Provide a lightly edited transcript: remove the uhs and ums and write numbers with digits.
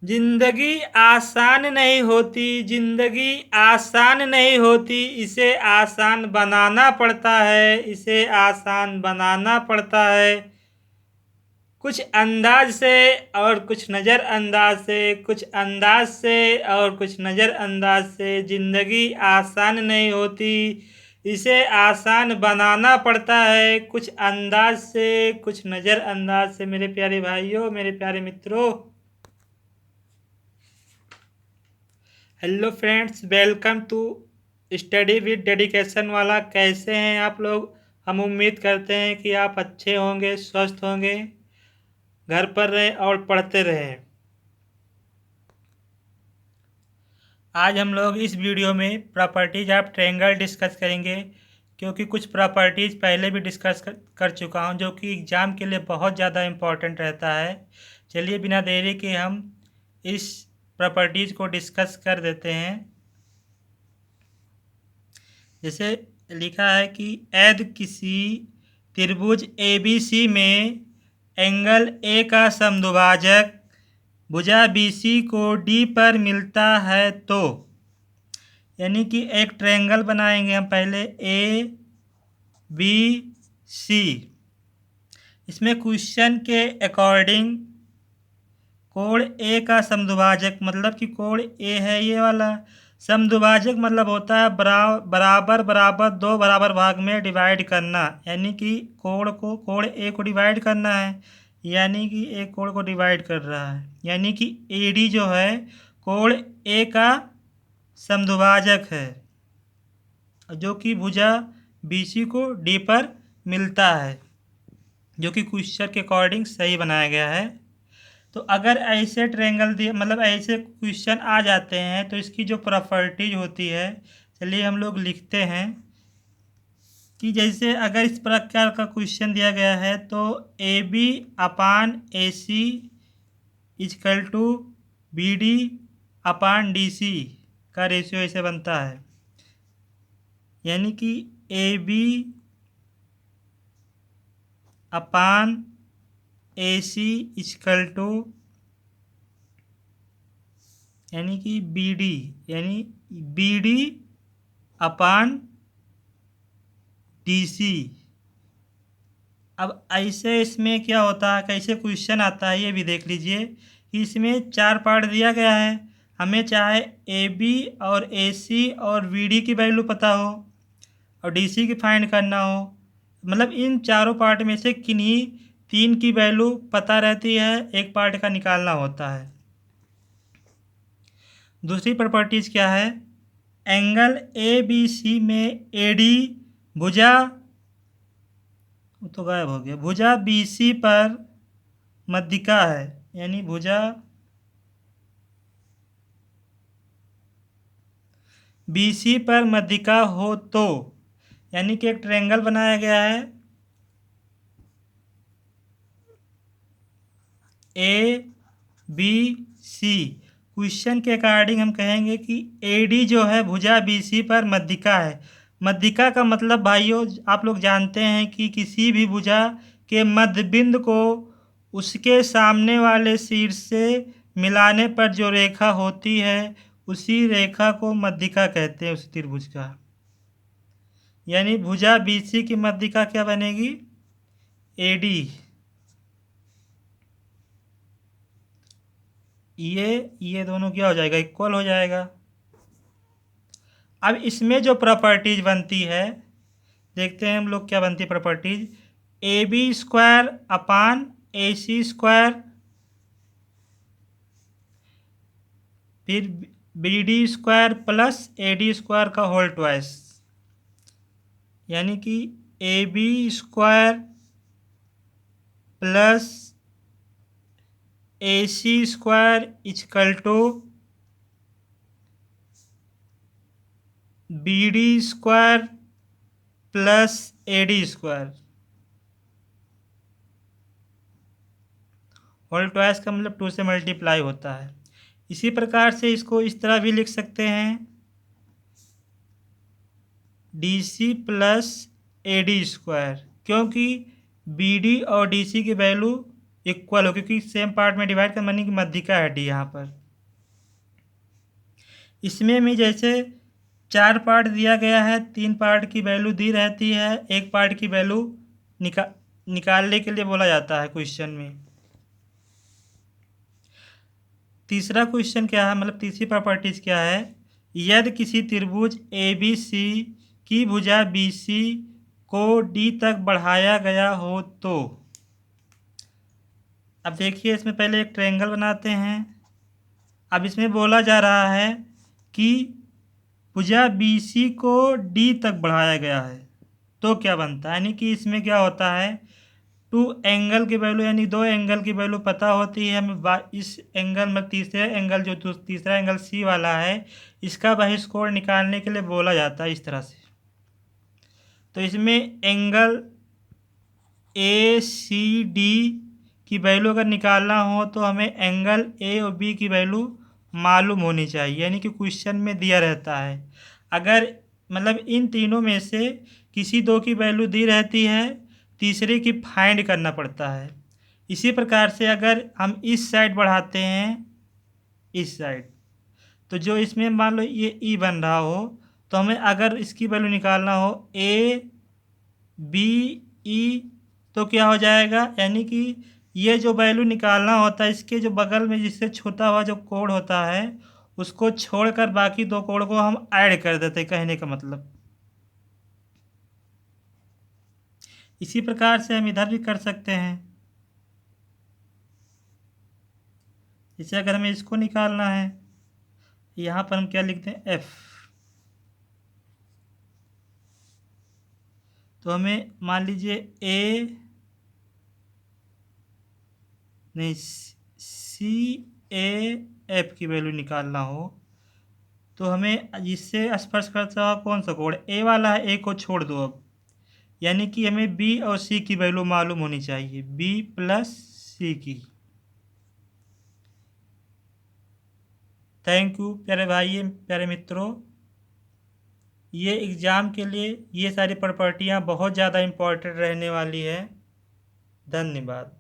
जिंदगी आसान नहीं होती, जिंदगी आसान नहीं होती, इसे आसान बनाना पड़ता है, इसे आसान बनाना पड़ता है। कुछ अंदाज से और कुछ नज़रअंदाज से, कुछ अंदाज से और कुछ नज़रअंदाज से जिंदगी आसान नहीं होती, इसे आसान बनाना पड़ता है। कुछ अंदाज से, कुछ नज़रअंदाज से। मेरे प्यारे भाइयों, मेरे प्यारे मित्रों, hello friends, welcome to study with dedication वाला। कैसे हैं आप लोग? हम उम्मीद करते हैं कि आप अच्छे होंगे, स्वस्थ होंगे, घर पर रहें और पढ़ते रहें। आज हम लोग इस वीडियो में प्रॉपर्टीज ऑफ ट्रायंगल डिस्कस करेंगे, क्योंकि कुछ प्रॉपर्टीज पहले भी डिस्कस कर चुका हूं, जो कि एग्ज़ाम के लिए बहुत ज़्यादा इम्पोर्टेंट रहता है। चलिए बिना देरी के हम इस प्रॉपर्टीज को डिस्कस कर देते हैं। जैसे लिखा है कि यदि किसी त्रिभुज ABC में एंगल A का समद्विभाजक भुजा BC को D पर मिलता है तो, यानी कि एक ट्रायंगल बनाएंगे हम पहले ABC। इसमें क्वेश्चन के अकॉर्डिंग कोण A का समद्विभाजक, मतलब कि कोण A है ये वाला, समद्विभाजक मतलब होता है बराबर बराबर दो बराबर भाग में डिवाइड करना, यानी कि कोण A को डिवाइड करना है, यानी कि एक कोण को डिवाइड कर रहा है, यानी कि AD जो है कोण A का समद्विभाजक है, जो कि भुजा BC को D पर मिलता है, जो कि क्वेश्चन के अकॉर्डिंग सही बनाया गया है। तो अगर ऐसे ट्रायंगल दिए, मतलब ऐसे क्वेश्चन आ जाते हैं, तो इसकी जो प्रॉपर्टीज होती है, चलिए हम लोग लिखते हैं कि जैसे अगर इस प्रकार का क्वेश्चन दिया गया है तो AB upon AC equal to BD upon DC का रेशियो ऐसे बनता है, यानी कि AB upon AC equal to, यानी कि BD अपान DC। अब ऐसे इसमें क्या होता है, कैसे क्वेश्चन आता है ये भी देख लीजिए कि इसमें 4 पार्ट दिया गया है। हमें चाहे AB और AC और BD की वैल्यू पता हो और DC की फाइंड करना हो, मतलब इन चारों पार्ट में से किन्हीं 3 की वैल्यू पता रहती है, एक पार्ट का निकालना होता है। दूसरी प्रॉपर्टीज क्या है, एंगल ABC में AD भुजा, तो गायब हो गया, भुजा BC पर मध्यिका है, यानी भुजा BC पर मध्यिका हो तो, यानी कि एक ट्रायंगल बनाया गया है ABC। क्वेश्चन के अकॉर्डिंग हम कहेंगे कि AD जो है भुजा BC पर मध्यिका है। मध्यिका का मतलब भाइयों आप लोग जानते हैं कि किसी भी भुजा के मध्य बिंदु को उसके सामने वाले शीर्ष से मिलाने पर जो रेखा होती है, उसी रेखा को मध्यिका कहते हैं, उस त्रिभुज का। यानी भुजा BC की मध्यिका क्या बनेगी, AD। ये दोनों क्या हो जाएगा, इक्वल हो जाएगा। अब इसमें जो प्रॉपर्टीज बनती है, देखते हैं हम लोग क्या बनती है properties. AB square upon AC square, फिर BD square plus AD square का होल ट्वाइस, यानी कि AB square plus AC square equal to BD square plus AD square. Whole twice का मतलब 2 से मल्टीप्लाई होता है। इसी प्रकार से इसको इस तरह भी लिख सकते हैं, DC प्लस AD स्क्वायर, क्योंकि BD और DC की वैल्यू इक्वल हो, क्योंकि सेम पार्ट में डिवाइड कर मानी कि मध्य का है डी यहाँ पर। इसमें भी जैसे 4 पार्ट दिया गया है, 3 पार्ट की वैल्यू दी रहती है, एक पार्ट की वैल्यू निकालने के लिए बोला जाता है क्वेश्चन में। तीसरा क्वेश्चन क्या है, मतलब तीसरी प्रॉपर्टीज क्या है, यदि किसी त्रिभुज ABC की भुजा BC को D तक बढ़ाया गया हो तो। अब देखिए, इसमें पहले एक ट्रायंगल बनाते हैं। अब इसमें बोला जा रहा है कि भुजा BC को D तक बढ़ाया गया है, तो क्या बनता है, यानी कि इसमें क्या होता है, 2 एंगल की वैल्यू यानी 2 एंगल की वैल्यू पता होती है हमें। इस एंगल में तीसरे एंगल जो तीसरा एंगल C वाला है, इसका बहिष्कोण निकालने के लिए बोला जाता है इस तरह से। तो इसमें एंगल ACD की वैल्यू अगर निकालना हो तो हमें एंगल A और B की वैल्यू मालूम होनी चाहिए, यानी कि क्वेश्चन में दिया रहता है। अगर मतलब इन तीनों में से किसी दो की वैल्यू दी रहती है, तीसरे की फाइंड करना पड़ता है। इसी प्रकार से अगर हम इस साइड बढ़ाते हैं, इस साइड, तो जो इसमें मान लो ये E बन रहा हो, तो हमें अगर इसकी वैल्यू निकालना हो ABE, तो क्या हो जाएगा, यानी कि ये जो वैल्यू निकालना होता है, इसके जो बगल में जिससे छोटा हुआ जो कोण होता है, उसको छोड़कर बाकी दो कोण को हम ऐड कर देते हैं, कहने का मतलब। इसी प्रकार से हम इधर भी कर सकते हैं। जैसे अगर हमें इसको निकालना है, यहाँ पर हम क्या लिखते हैं, F। तो हमें मान लीजिए CAF की वैल्यू निकालना हो, तो हमें जिससे स्पर्श करता हुआ कौन सा कोण A वाला है, A को छोड़ दो अब, यानी कि हमें B और C की वैल्यू मालूम होनी चाहिए, B प्लस C की। थैंक यू प्यारे भाई, प्यारे मित्रों। ये एग्ज़ाम के लिए ये सारी प्रॉपर्टियाँ बहुत ज़्यादा इम्पोर्टेंट रहने वाली है। धन्यवाद।